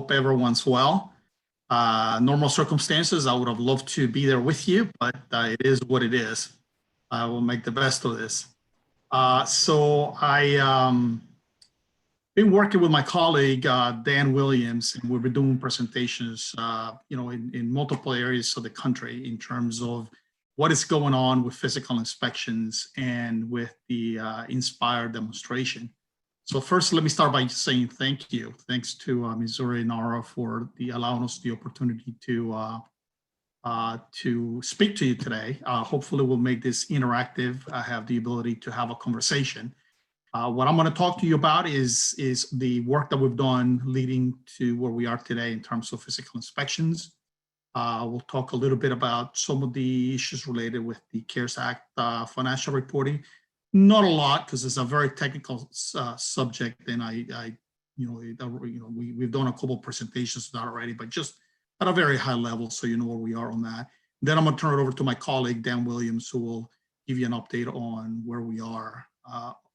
Hope everyone's well. Normal circumstances, I would have loved to be there with you, but it is what it is. I will make the best of this. So I been working with my colleague, Dan Williams, and we've been doing presentations, in multiple areas of the country in terms of what is going on with physical inspections and with the Inspire demonstration. So first, let me start by saying thank you. Thanks to Missouri and NARA for allowing us the opportunity to speak to you today. Hopefully we'll make this interactive. I have the ability to have a conversation. What I'm going to talk to you about is the work that we've done leading to where we are today in terms of physical inspections. We'll talk a little bit about some of the issues related with the CARES Act financial reporting. Not a lot, because it's a very technical subject, and we've done a couple of presentations on that already, but just at a very high level, so you know where we are on that. Then I'm going to turn it over to my colleague Dan Williams, who will give you an update on where we are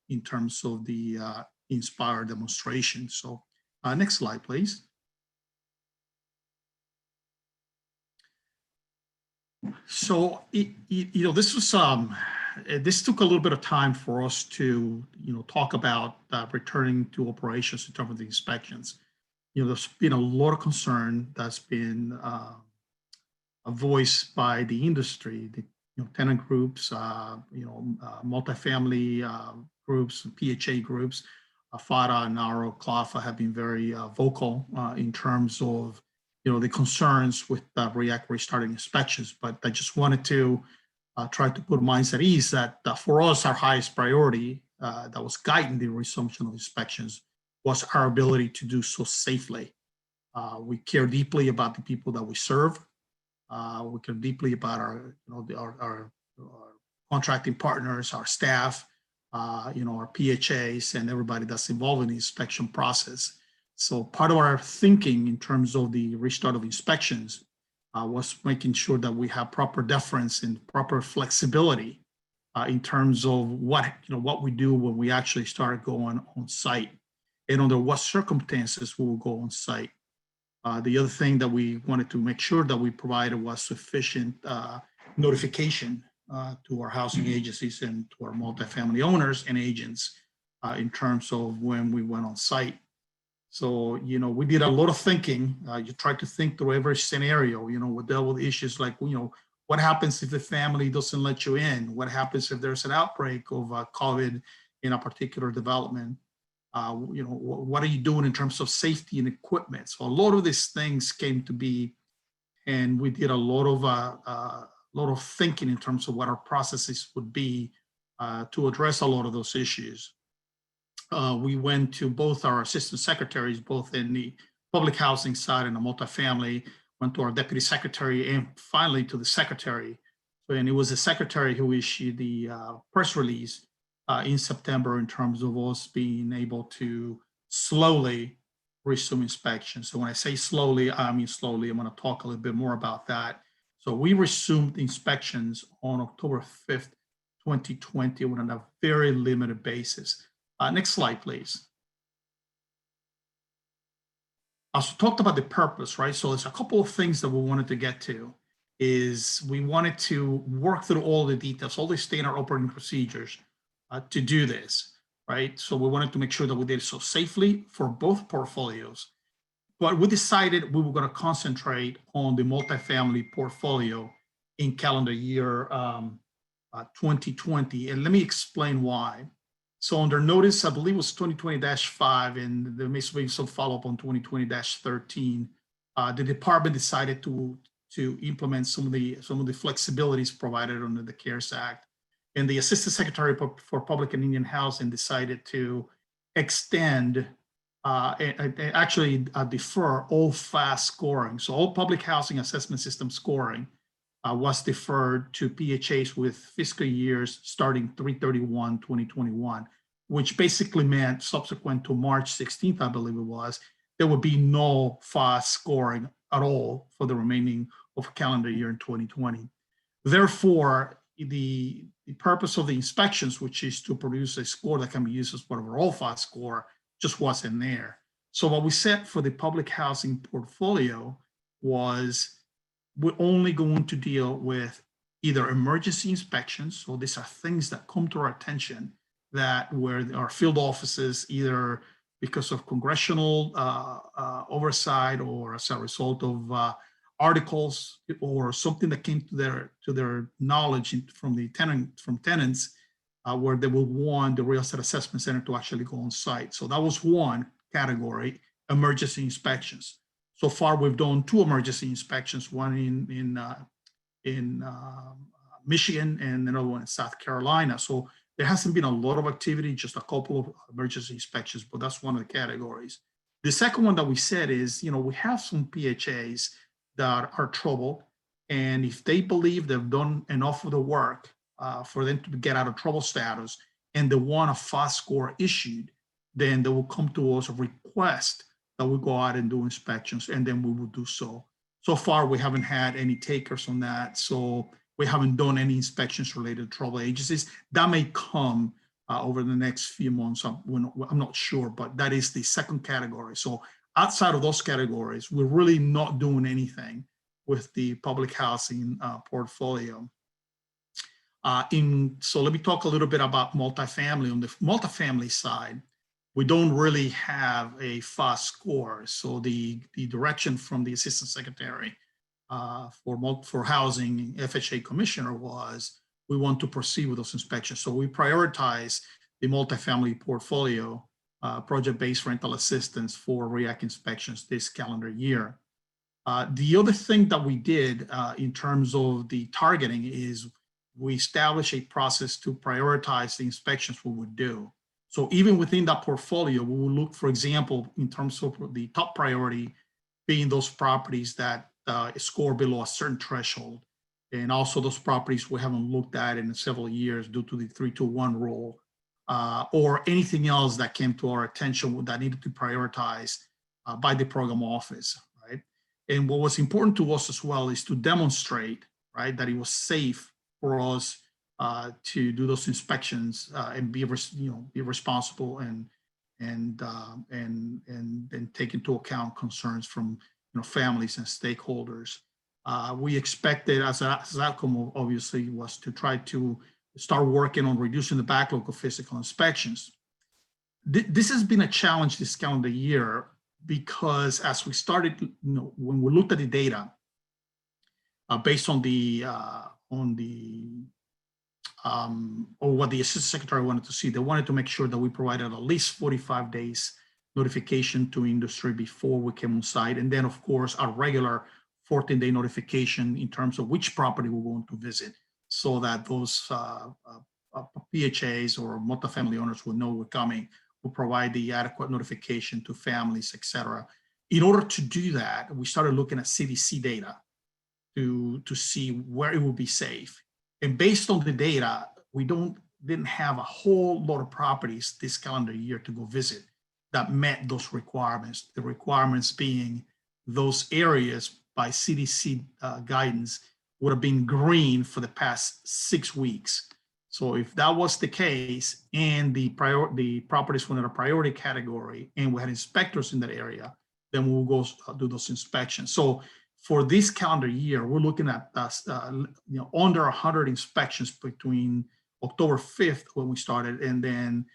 in terms of the Inspire demonstration. So next slide, please. So this was this took a little bit of time for us to talk about returning to operations in terms of the inspections. There's been a lot of concern that's been voiced by the industry, the tenant groups, multifamily groups, PHA groups. FADA, NARA, CLAFA have been very vocal in terms of the concerns with REAC restarting inspections. But I just wanted to try to put minds at ease that for us, our highest priority that was guiding the resumption of inspections was our ability to do so safely. We care deeply about the people that we serve. We care deeply about our contracting partners, our staff, our PHAs, and everybody that's involved in the inspection process. So part of our thinking in terms of the restart of inspections was making sure that we have proper deference and proper flexibility in terms of what we do when we actually start going on site and under what circumstances we will go on site. The other thing that we wanted to make sure that we provided was sufficient notification to our housing agencies and to our multifamily owners and agents in terms of when we went on site. So, we did a lot of thinking. You tried to think through every scenario. We dealt with issues like, what happens if the family doesn't let you in? What happens if there's an outbreak of COVID in a particular development? What are you doing in terms of safety and equipment? So a lot of these things came to be, and we did a lot of thinking in terms of what our processes would be to address a lot of those issues. We went to both our assistant secretaries, both in the public housing side and the multifamily, went to our deputy secretary, and finally to the secretary. And it was the secretary who issued the press release in September in terms of us being able to slowly resume inspections. So when I say slowly, I mean slowly. I'm going to talk a little bit more about that. So we resumed inspections on October 5th, 2020 on a very limited basis. Next slide, please. I also talked about the purpose, right? So there's a couple of things that we wanted to get to. Is we wanted to work through all the details, all the standard operating procedures to do this, right? So we wanted to make sure that we did it so safely for both portfolios. But we decided we were going to concentrate on the multifamily portfolio in calendar year 2020. And let me explain why. So under notice, I believe it was 2020-5, and there may be some follow-up on 2020-13. The department decided to implement some of the flexibilities provided under the CARES Act. And the Assistant Secretary for Public and Indian Housing decided to extend defer all FAST scoring. So all public housing assessment system scoring was deferred to PHAs with fiscal years starting 3/31/2021, which basically meant subsequent to March 16th, I believe it was, there would be no FAST scoring at all for the remaining of calendar year in 2020. Therefore, the purpose of the inspections, which is to produce a score that can be used as part of our all FAST score, just wasn't there. So what we set for the public housing portfolio was we're only going to deal with either emergency inspections. So these are things that come to our attention that where our field offices, either because of congressional oversight or as a result of articles or something that came to their knowledge from tenants, where they will want the real estate assessment center to actually go on site. So that was one category, emergency inspections. So far, we've done 2 emergency inspections, one in Michigan and another one in South Carolina. So there hasn't been a lot of activity, just a couple of emergency inspections, but that's one of the categories. The second one that we said is, we have some PHAs that are troubled, and if they believe they've done enough of the work for them to get out of trouble status and they want a FOS score issued, then they will come to us a request that we go out and do inspections, and then we will do so. So far, we haven't had any takers on that. So we haven't done any inspections related to trouble agencies. That may come over the next few months. I'm not sure, but that is the second category. So outside of those categories, we're really not doing anything with the public housing portfolio. So let me talk a little bit about multifamily. On the multifamily side, we don't really have a FOS score. So the direction from the Assistant Secretary for Housing, FHA Commissioner, was we want to proceed with those inspections. So we prioritize the multifamily portfolio, project-based rental assistance for REAC inspections this calendar year. The other thing that we did in terms of the targeting is we established a process to prioritize the inspections we would do. So even within that portfolio, we will look, for example, in terms of the top priority being those properties that score below a certain threshold. And also those properties we haven't looked at in several years due to the 3-2-1 rule, or anything else that came to our attention that needed to prioritize by the program office, right? And what was important to us as well is to demonstrate, right, that it was safe for us to do those inspections and be responsible and take into account concerns from families and stakeholders. We expected as an outcome, obviously, was to try to start working on reducing the backlog of physical inspections. This has been a challenge this calendar year because as we started, when we looked at the data based on or what the Assistant Secretary wanted to see, they wanted to make sure that we provided at least 45 days notification to industry before we came on site. And then, of course, our regular 14-day notification in terms of which property we're going to visit, so that those PHAs or multifamily owners will know we're coming, will provide the adequate notification to families, et cetera. In order to do that, we started looking at CDC data to see where it would be safe. And based on the data, we didn't have a whole lot of properties this calendar year to go visit that met those requirements. The requirements being those areas by CDC guidance would have been green for the past 6 weeks. So if that was the case and the properties were in a priority category and we had inspectors in that area, then we'll go do those inspections. So for this calendar year, we're looking at under 100 inspections between October 5th when we started and then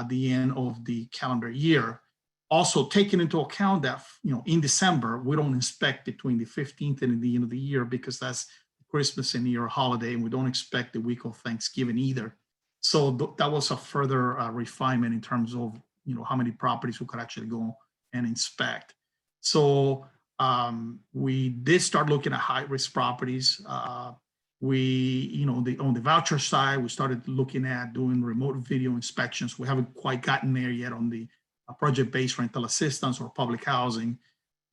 the end of the calendar year. Also taking into account that in December we don't inspect between the 15th and the end of the year because that's Christmas and New Year holiday, and we don't expect the week of Thanksgiving either. So that was a further refinement in terms of how many properties we could actually go and inspect. So we did start looking at high-risk properties. On the voucher side, we started looking at doing remote video inspections. We haven't quite gotten there yet on the project-based rental assistance or public housing,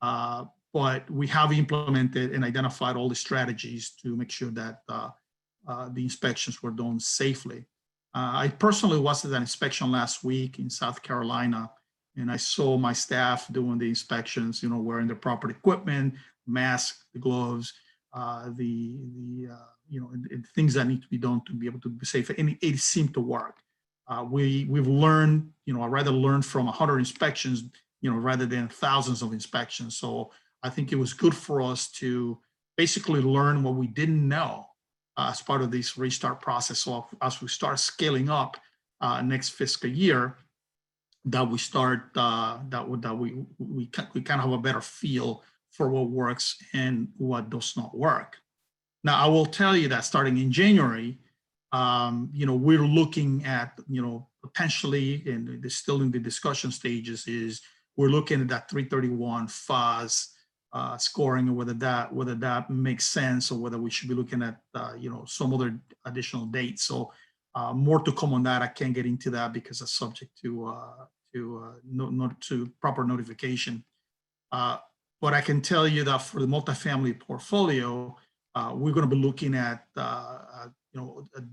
but we have implemented and identified all the strategies to make sure that the inspections were done safely. I personally was at an inspection last week in South Carolina, and I saw my staff doing the inspections, wearing the proper equipment, masks, the gloves, and things that need to be done to be able to be safe. And it seemed to work. We've learned, I rather learn from 100 inspections, rather than thousands of inspections. So I think it was good for us to basically learn what we didn't know as part of this restart process. So as we start scaling up next fiscal year, that we start we kind of have a better feel for what works and what does not work. Now, I will tell you that starting in January, we're looking at, potentially, and it's still in the discussion stages, is we're looking at that 331 FAS scoring, and whether that makes sense, or whether we should be looking at, some other additional dates. So more to come on that. I can't get into that because it's subject to proper notification. But I can tell you that for the multifamily portfolio, we're going to be looking at a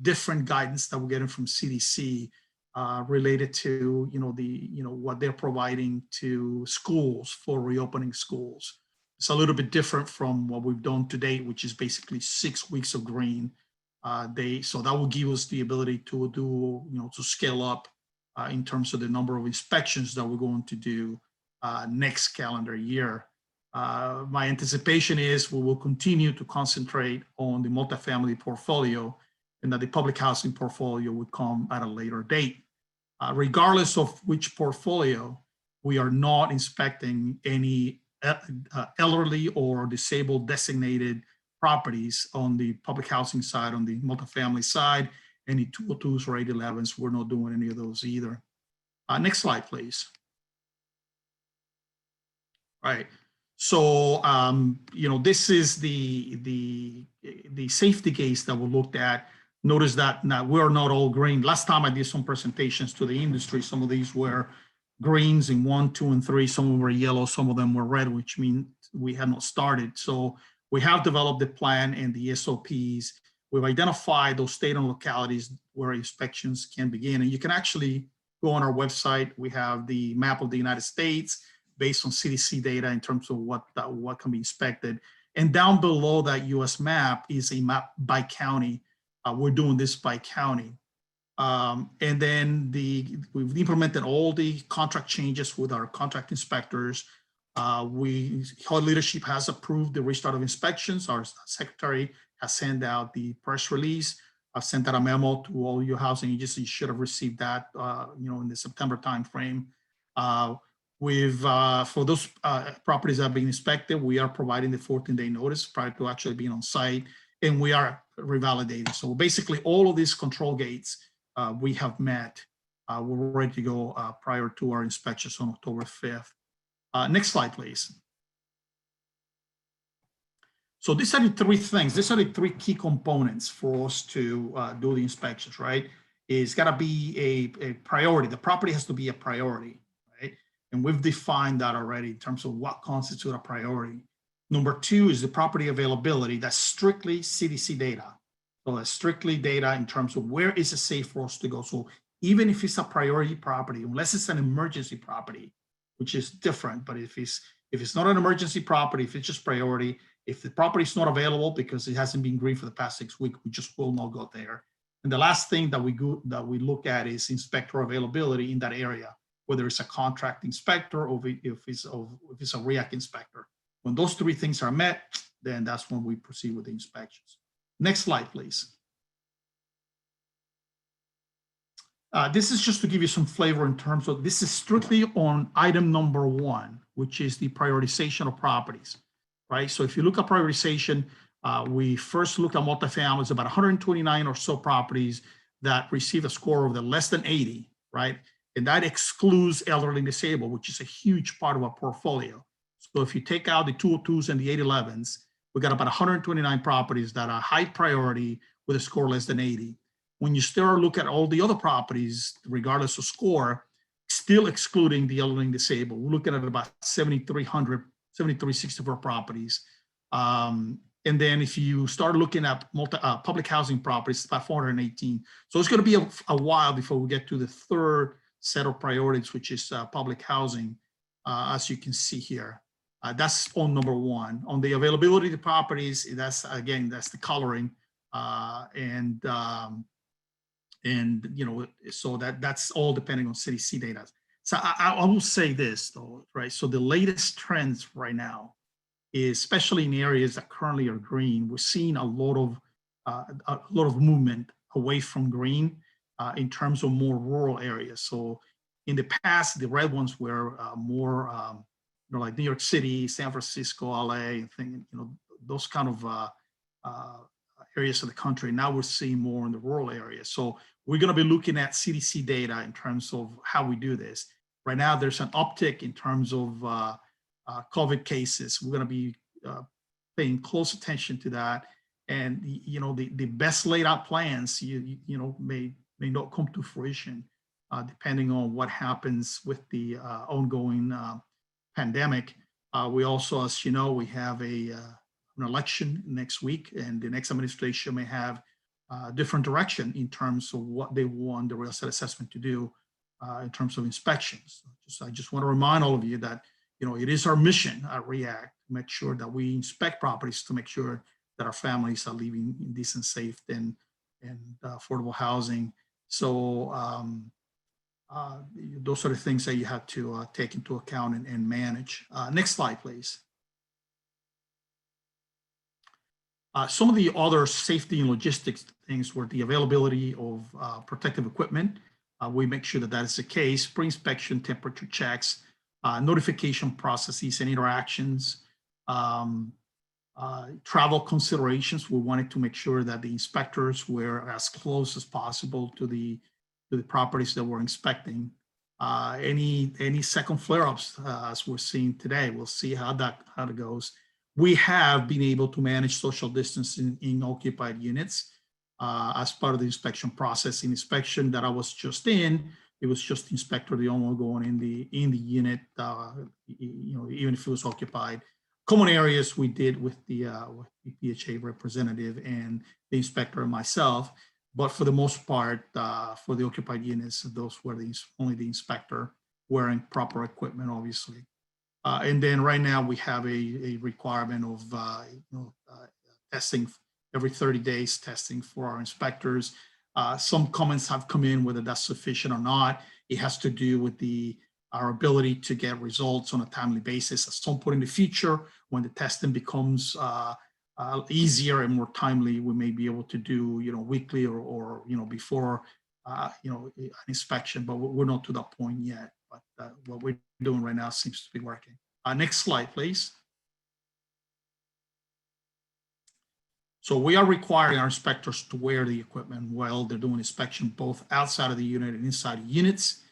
different guidance that we're getting from CDC related to what they're providing to schools for reopening schools. It's a little bit different from what we've done to date, which is basically 6 weeks of green. So that will give us the ability to do to scale up in terms of the number of inspections that we're going to do next calendar year. My anticipation is we will continue to concentrate on the multifamily portfolio, and that the public housing portfolio would come at a later date. Regardless of which portfolio, we are not inspecting any elderly or disabled designated properties on the public housing side. On the multifamily side, any 202s or 811s, we're not doing any of those either. Next slide, please. All right. So, this is the safety case that we looked at. Notice that now we're not all green. Last time I did some presentations to the industry, some of these were greens in 1, 2, and 3. Some of them were yellow, some of them were red, which means we had not started. So we have developed the plan and the SOPs. We've identified those state and localities where inspections can begin. And you can actually go on our website. We have the map of the United States based on CDC data in terms of what can be inspected. And down below that US map is a map by county. We're doing this by county. And then we've implemented all the contract changes with our contract inspectors. HUD leadership has approved the restart of inspections. Our secretary has sent out the press release. I've sent out a memo to all your housing agencies. You should have received that, in the September timeframe. For those properties that have been inspected, we are providing the 14-day notice prior to actually being on site, and we are revalidating. So basically, all of these control gates we have met. We're ready to go prior to our inspections on October 5th. Next slide, please. So these are the three things. These are the three key components for us to do the inspections, right? It's got to be a priority. The property has to be a priority, right? And we've defined that already in terms of what constitutes a priority. Number 2 is the property availability. That's strictly CDC data. So that's strictly data in terms of where is it safe for us to go. So even if it's a priority property, unless it's an emergency property, which is different, but if it's not an emergency property, if it's just priority, if the property is not available because it hasn't been green for the past 6 weeks, we just will not go there. And the last thing that we look at is inspector availability in that area, whether it's a contract inspector or if it's a REAC inspector. When those three things are met, then that's when we proceed with the inspections. Next slide, please. This is just to give you some flavor in terms of, this is strictly on item number 1, which is the prioritization of properties, right? So if you look at prioritization, we first look at multifamily. It's about 129 or so properties that receive a score of less than 80, right? And that excludes elderly and disabled, which is a huge part of our portfolio. So if you take out the 202s and the 811s, we got about 129 properties that are high priority with a score less than 80. When you start to look at all the other properties, regardless of score, still excluding the elderly and disabled, we're looking at about 7,364 properties. And then if you start looking at public housing properties, it's about 418. So it's going to be a while before we get to the third set of priorities, which is public housing, as you can see here. That's on number 1. On the availability of the properties, that's the coloring, so that's all depending on CDC data. So I will say this though, right? So the latest trends right now is, especially in areas that currently are green, we're seeing a lot of movement away from green in terms of more rural areas. So in the past, the red ones were more, like New York City, San Francisco, LA, those kind of uh, areas of the country. Now we're seeing more in the rural areas. So we're going to be looking at CDC data in terms of how we do this. Right now, there's an uptick in terms of COVID cases. We're going to be paying close attention to that. And the best laid out plans, may not come to fruition, depending on what happens with the ongoing pandemic. We also, as you know, we have an election next week, and the next administration may have different direction in terms of what they want the real estate assessment to do in terms of inspections. I just want to remind all of you that it is our mission at REAC to make sure that we inspect properties to make sure that our families are living in decent, safe, and affordable housing. So those are the things that you have to take into account and manage. Next slide, please. Some of the other safety and logistics things were the availability of protective equipment. We make sure that that is the case. Pre-inspection temperature checks, notification processes and interactions, travel considerations. We wanted to make sure that the inspectors were as close as possible to the properties that we're inspecting. Any second flare-ups, as we're seeing today, we'll see how it goes. We have been able to manage social distancing in occupied units as part of the inspection process. In inspection that I was just in, it was just the inspector, the owner, going in the unit, even if it was occupied. Common areas we did with the PHA representative and the inspector and myself, but for the most part, for the occupied units, those were only the inspector wearing proper equipment, obviously. And then right now we have a requirement of testing every 30 days, testing for our inspectors. Some comments have come in whether that's sufficient or not. It has to do with our ability to get results on a timely basis. At some point in the future, when the testing becomes easier and more timely, we may be able to do weekly or before an inspection, but we're not to that point yet. But what we're doing right now seems to be working. Next slide, please. So we are requiring our inspectors to wear the equipment while they're doing inspection, both outside of the unit and inside units.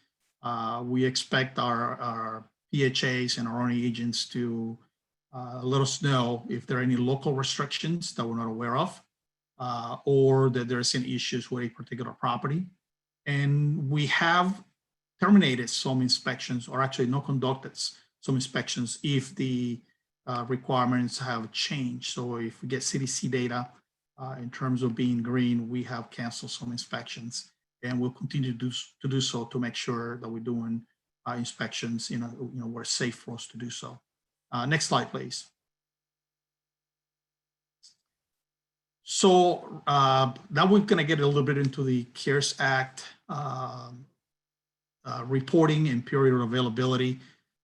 We expect our PHAs and our RE agents to let us know if there are any local restrictions that we're not aware of, or that there's any issues with a particular property. And we have terminated some inspections, or actually not conducted some inspections if the requirements have changed. So if we get CDC data in terms of being green, we have canceled some inspections, and we'll continue to do so to make sure that we're doing inspections, where it's safe for us to do so. Next slide, please. So now we're going to get a little bit into the CARES Act reporting and period of availability.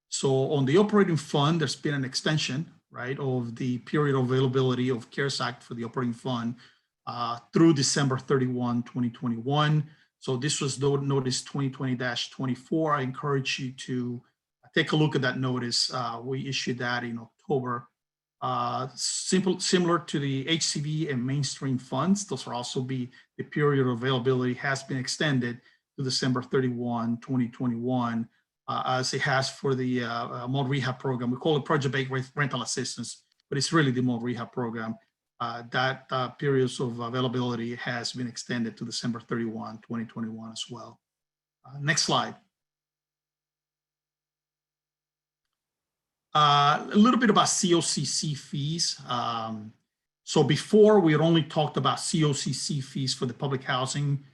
So on the operating fund, there's been an extension, right, of the period of availability of CARES Act for the operating fund through December 31, 2021. So this was notice 2020-24. I encourage you to take a look at that notice. We issued that in October. Similar to the HCV and mainstream funds, those will also be, the period of availability has been extended to December 31, 2021, as it has for the mod rehab program. We call it project-based rental assistance, but it's really the mod rehab program. That periods of availability has been extended to December 31, 2021 as well. Next slide. A little bit about COCC fees. So before, we had only talked about COCC fees for the public housing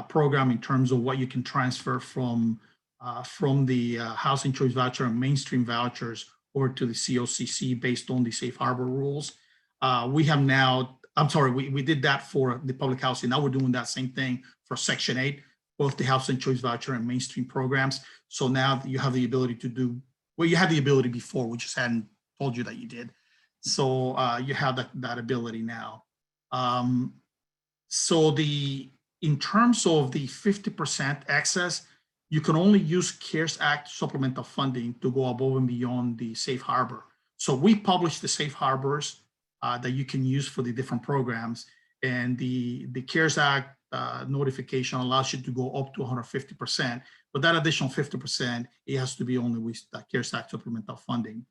program in terms of what you can transfer from the housing choice voucher and mainstream vouchers over to the COCC based on the safe harbor rules. We have now, we did that for the public housing. Now we're doing that same thing for Section 8. both the housing choice voucher and mainstream programs. So now you have the ability to do, well, you had the ability before, we just hadn't told you that you did. So you have that ability now. So in terms of the 50% excess, you can only use CARES Act supplemental funding to go above and beyond the safe harbor. So we publish the safe harbors that you can use for the different programs, and the CARES Act notification allows you to go up to 150%, but that additional 50%, it has to be only with the CARES Act supplemental funding.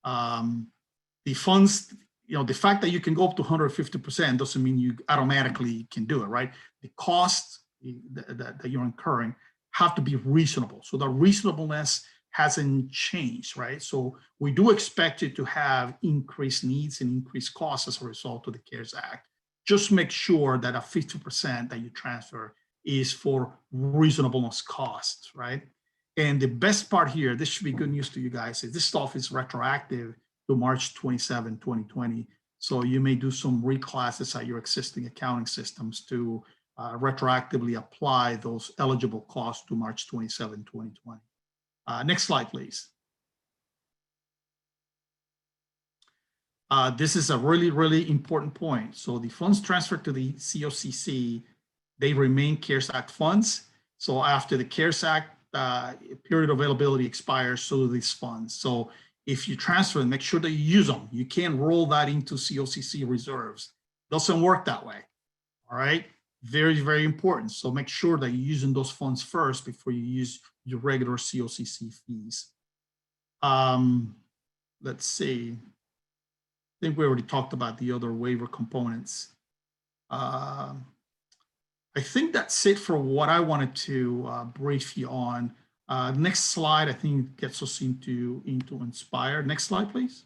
The funds, the fact that you can go up to 150% doesn't mean you automatically can do it, right? The costs that you're incurring have to be reasonable. So the reasonableness hasn't changed, right? So we do expect you to have increased needs and increased costs as a result of the CARES Act. Just make sure that a 50% that you transfer is for reasonableness costs, right? And the best part here, this should be good news to you guys, is this stuff is retroactive to March 27, 2020. So you may do some reclasses at your existing accounting systems to retroactively apply those eligible costs to March 27, 2020. Next slide, please. This is a really, really important point. So the funds transferred to the COCC, they remain CARES Act funds. So after the CARES Act period of availability expires, so do these funds. So if you transfer them, make sure that you use them. You can't roll that into COCC reserves. Doesn't work that way, all right? Very, very important. So make sure that you're using those funds first before you use your regular COCC fees. Let's see. I think we already talked about the other waiver components. I think that's it for what I wanted to brief you on. Next slide, I think gets us into Inspire. Next slide, please.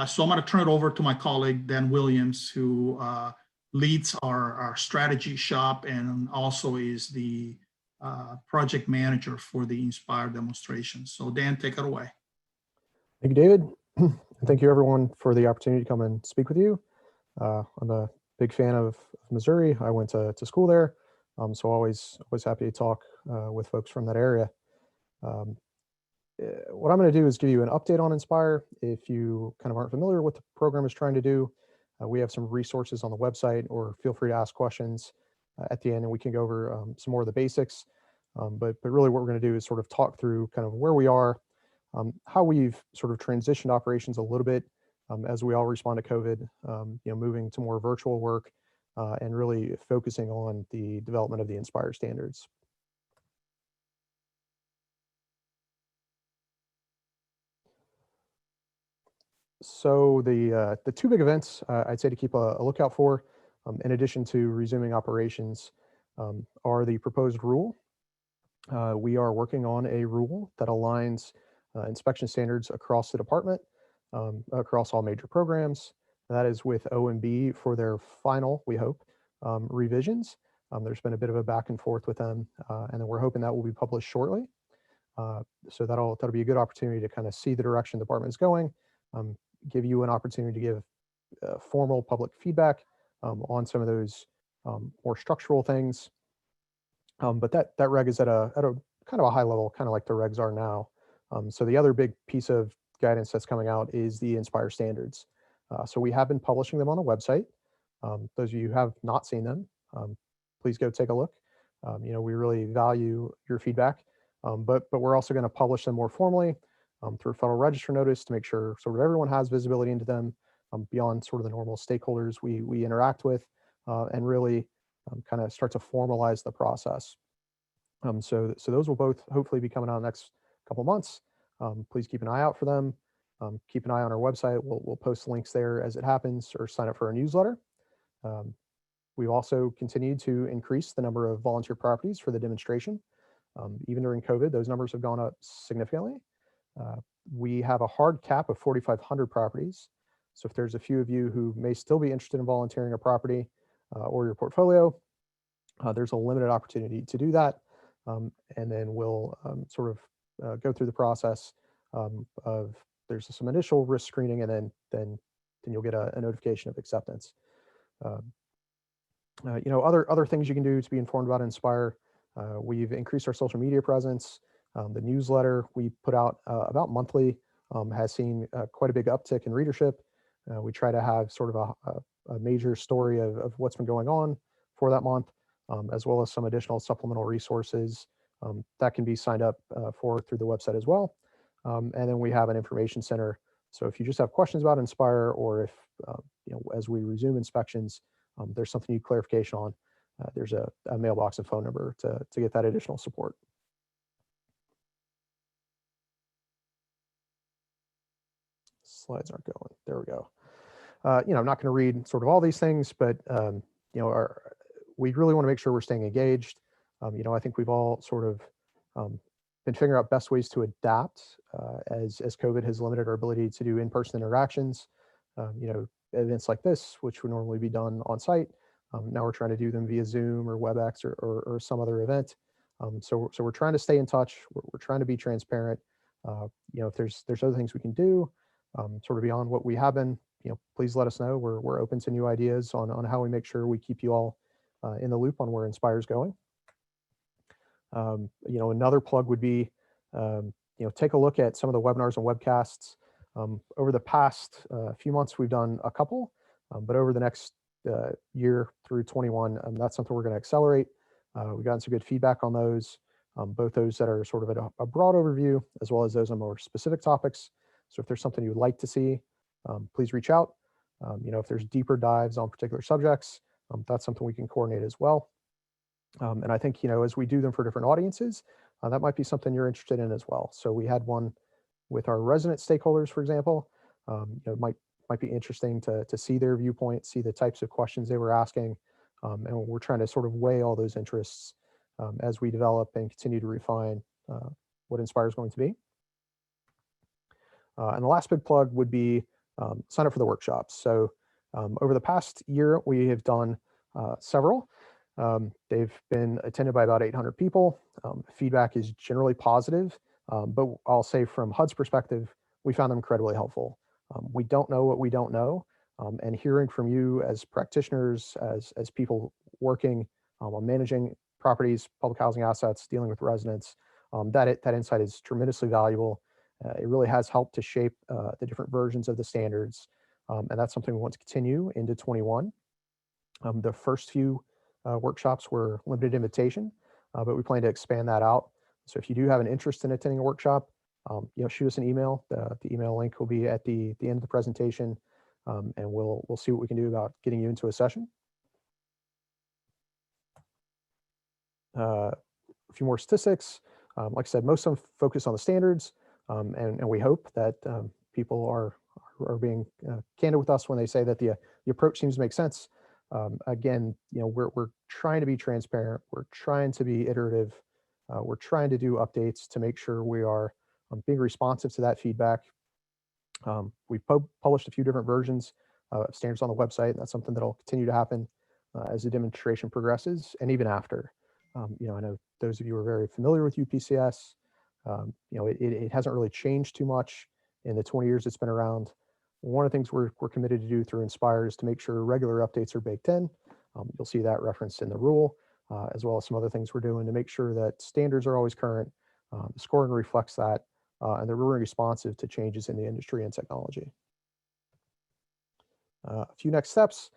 So I'm going to turn it over to my colleague, Dan Williams, who leads our strategy shop and also is the project manager for the Inspire demonstration. So Dan, take it away. Thank you, David. Thank you, everyone, for the opportunity to come and speak with you. I'm a big fan of Missouri. I went to school there, so always happy to talk with folks from that area. What I'm going to do is give you an update on Inspire. If you kind of aren't familiar with what the program is trying to do, we have some resources on the website, or feel free to ask questions at the end, and we can go over some more of the basics. But really what we're going to do is sort of talk through kind of where we are, how we've sort of transitioned operations a little bit as we all respond to COVID, moving to more virtual work and really focusing on the development of the Inspire standards. So the two big events I'd say to keep a lookout for, in addition to resuming operations, are the proposed rule. We are working on a rule that aligns inspection standards across the department, across all major programs. That is with OMB for their final, we hope, revisions. There's been a bit of a back and forth with them, and then we're hoping that will be published shortly. So that'll be a good opportunity to kind of see the direction the department is going, give you an opportunity to give formal public feedback on some of those more structural things. But that reg is at a kind of a high level, kind of like the regs are now. So the other big piece of guidance that's coming out is the Inspire standards. So we have been publishing them on the website. Those of you who have not seen them, please go take a look. We really value your feedback, but we're also going to publish them more formally through a Federal Register notice to make sure sort of everyone has visibility into them beyond sort of the normal stakeholders we interact with, and really kind of start to formalize the process. So those will both hopefully be coming out in the next couple months. Please keep an eye out for them. Keep an eye on our website. We'll post links there as it happens, or sign up for our newsletter. We've also continued to increase the number of volunteer properties for the demonstration. Even during COVID, those numbers have gone up significantly. We have a hard cap of 4,500 properties. So if there's a few of you who may still be interested in volunteering a property or your portfolio, there's a limited opportunity to do that. And then we'll sort of go through the process of there's some initial risk screening, and then you'll get a notification of acceptance. Other things you can do to be informed about Inspire. We've increased our social media presence. The newsletter we put out about monthly has seen quite a big uptick in readership. We try to have sort of a major story of what's been going on for that month, as well as some additional supplemental resources that can be signed up for through the website as well. And then we have an information center. So if you just have questions about Inspire, or if, as we resume inspections, there's something you need clarification on, there's a mailbox and phone number to get that additional support. Slides aren't going. There we go. I'm not going to read sort of all these things, but we really want to make sure we're staying engaged. I think we've all sort of been figuring out best ways to adapt as COVID has limited our ability to do in-person interactions. Events like this, which would normally be done on site, now we're trying to do them via Zoom or WebEx or some other event. So we're trying to stay in touch. We're trying to be transparent. If there's other things we can do, sort of beyond what we have been, please let us know. We're open to new ideas on how we make sure we keep you all in the loop on where Inspire is going. Another plug would be, take a look at some of the webinars and webcasts. Over the past few months, we've done a couple, but over the next year through 21, that's something we're going to accelerate. We've gotten some good feedback on those, both those that are sort of at a broad overview, as well as those on more specific topics. So if there's something you'd like to see, please reach out. If there's deeper dives on particular subjects, that's something we can coordinate as well. And I think, as we do them for different audiences, that might be something you're interested in as well. So we had one with our resident stakeholders, for example. It might be interesting to see their viewpoint, see the types of questions they were asking. And we're trying to sort of weigh all those interests as we develop and continue to refine what Inspire is going to be. And the last big plug would be sign up for the workshops. So over the past year, we have done several. They've been attended by about 800 people. Feedback is generally positive, but I'll say from HUD's perspective, we found them incredibly helpful. We don't know what we don't know, and hearing from you as practitioners, as people working on managing properties, public housing assets, dealing with residents, that insight is tremendously valuable. It really has helped to shape the different versions of the standards, and that's something we want to continue into 21. The first few workshops were limited invitation, but we plan to expand that out. So if you do have an interest in attending a workshop, shoot us an email. The email link will be at the end of the presentation, and we'll see what we can do about getting you into a session. A few more statistics. Like I said, most of them focus on the standards, and we hope that people are being candid with us when they say that the approach seems to make sense. Again, we're trying to be transparent. We're trying to be iterative. We're trying to do updates to make sure we are being responsive to that feedback. We've published a few different versions of standards on the website, and that's something that'll continue to happen as the demonstration progresses and even after. I know those of you who are very familiar with UPCS. It hasn't really changed too much in the 20 years it's been around. One of the things we're committed to do through Inspire is to make sure regular updates are baked in. You'll see that referenced in the rule, as well as some other things we're doing to make sure that standards are always current. The scoring reflects that, and they're really responsive to changes in the industry and technology. A few next steps.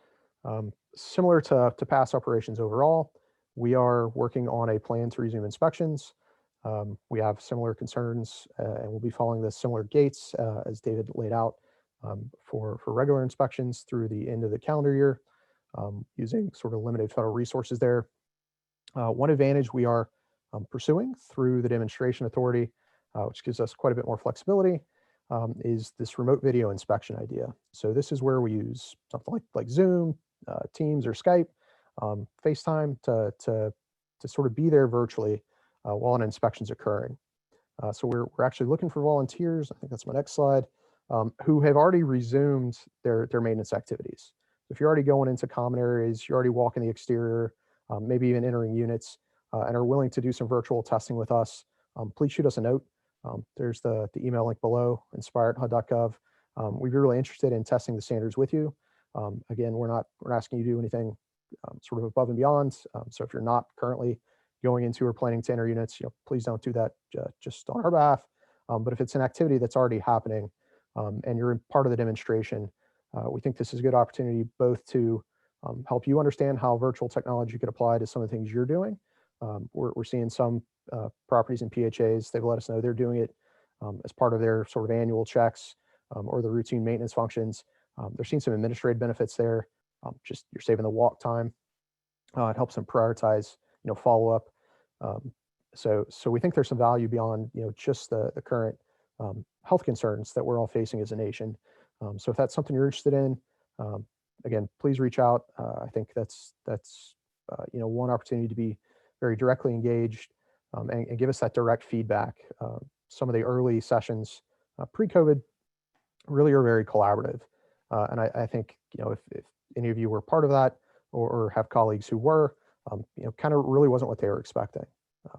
Similar to past operations overall, we are working on a plan to resume inspections. We have similar concerns, and we'll be following the similar gates as David laid out for regular inspections through the end of the calendar year, using sort of limited federal resources there. One advantage we are pursuing through the demonstration authority, which gives us quite a bit more flexibility, is this remote video inspection idea. So this is where we use something like Zoom, Teams, or Skype, FaceTime to sort of be there virtually while an inspection is occurring. So we're actually looking for volunteers. I think that's my next slide. Who have already resumed their maintenance activities. If you're already going into common areas, you're already walking the exterior, maybe even entering units, and are willing to do some virtual testing with us, please shoot us a note. There's the email link below, inspire@hud.gov. We'd be really interested in testing the standards with you. Again, we're not asking you to do anything sort of above and beyond. So if you're not currently going into or planning to enter units, please don't do that just on our behalf. But if it's an activity that's already happening and you're part of the demonstration, we think this is a good opportunity both to help you understand how virtual technology could apply to some of the things you're doing. We're seeing some properties and PHAs, they've let us know they're doing it as part of their sort of annual checks or the routine maintenance functions. They're seeing some administrative benefits there. Just you're saving the walk time. It helps them prioritize, follow up. So we think there's some value beyond, just the current health concerns that we're all facing as a nation. So if that's something you're interested in, again, please reach out. I think that's one opportunity to be very directly engaged and give us that direct feedback. Some of the early sessions pre-COVID really are very collaborative. And I think, if any of you were part of that or have colleagues who were, kind of really wasn't what they were expecting.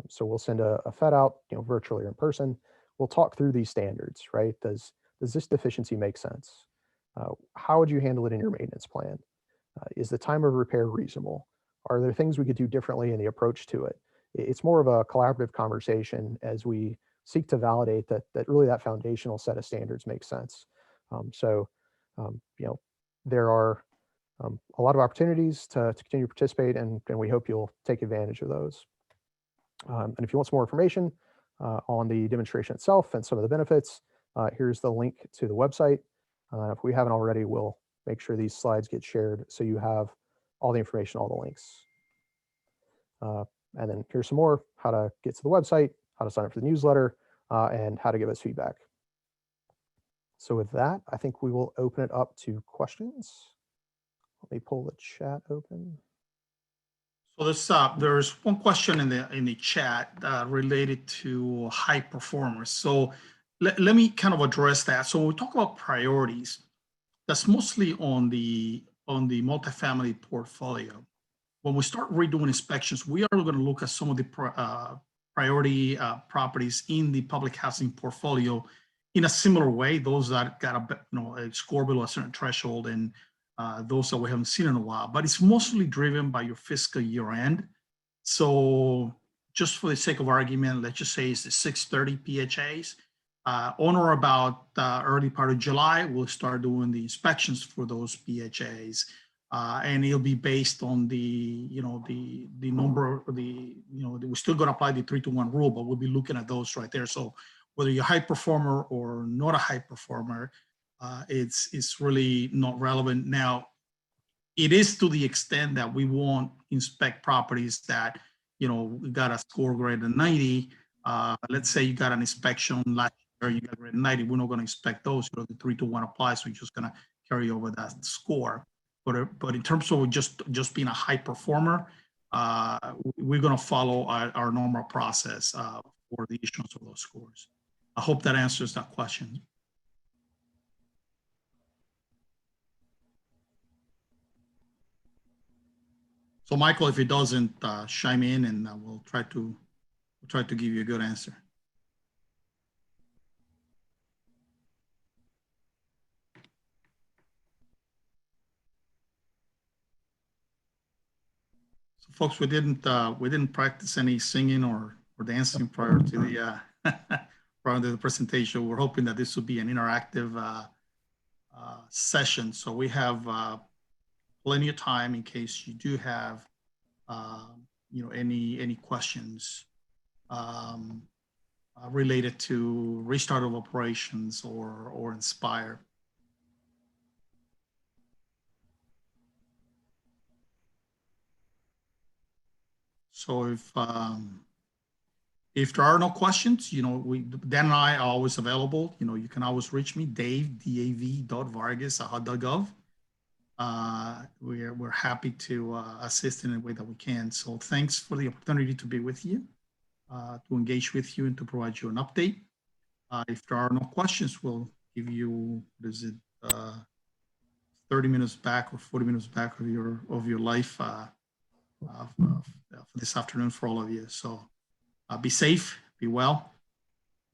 So we'll send a FED out, virtually or in person. We'll talk through these standards, right? Does this deficiency make sense? How would you handle it in your maintenance plan? Is the time of repair reasonable? Are there things we could do differently in the approach to it? It's more of a collaborative conversation as we seek to validate that really that foundational set of standards makes sense. There are a lot of opportunities to continue to participate, and we hope you'll take advantage of those. And if you want some more information on the demonstration itself and some of the benefits, here's the link to the website. If we haven't already, we'll make sure these slides get shared so you have all the information, all the links. And then here's some more: how to get to the website, how to sign up for the newsletter, and how to give us feedback. So with that, I think we will open it up to questions. Let me pull the chat open. So there's one question in the chat related to high performers. So let me kind of address that. So when we talk about priorities, that's mostly on the multifamily portfolio. When we start redoing inspections, we are going to look at some of the priority properties in the public housing portfolio in a similar way. Those that got a score below a certain threshold, and those that we haven't seen in a while. But it's mostly driven by your fiscal year end. So just for the sake of argument, let's just say it's the 630 PHAs. On or about early part of July, we'll start doing the inspections for those PHAs. And it'll be based on the number, we're still going to apply the 3-to-1 rule, but we'll be looking at those right there. So whether you're a high performer or not a high performer, it's really not relevant. Now, it is to the extent that we won't inspect properties that, got a score greater than 90. Let's say you got an inspection last year, you got greater than 90. We're not going to inspect those. The 3-to-1 applies, so you're just going to carry over that score. But in terms of just being a high performer, we're going to follow our normal process for the issuance of those scores. I hope that answers that question. So Michael, if it doesn't, chime in, and we'll try to give you a good answer. So folks, we didn't practice any singing or dancing prior to the presentation. We're hoping that this will be an interactive session. So we have plenty of time in case you do have any questions related to restart of operations or Inspire. So if there are no questions, Dan and I are always available. You can always reach me, dave.vargas@hud.gov. We're happy to assist in any way that we can. So thanks for the opportunity to be with you, to engage with you, and to provide you an update. If there are no questions, we'll give you 30 minutes back or 40 minutes back of your life for this afternoon for all of you. So be safe, be well,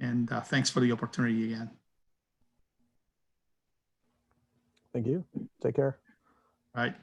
and thanks for the opportunity again. Thank you. Take care. All right.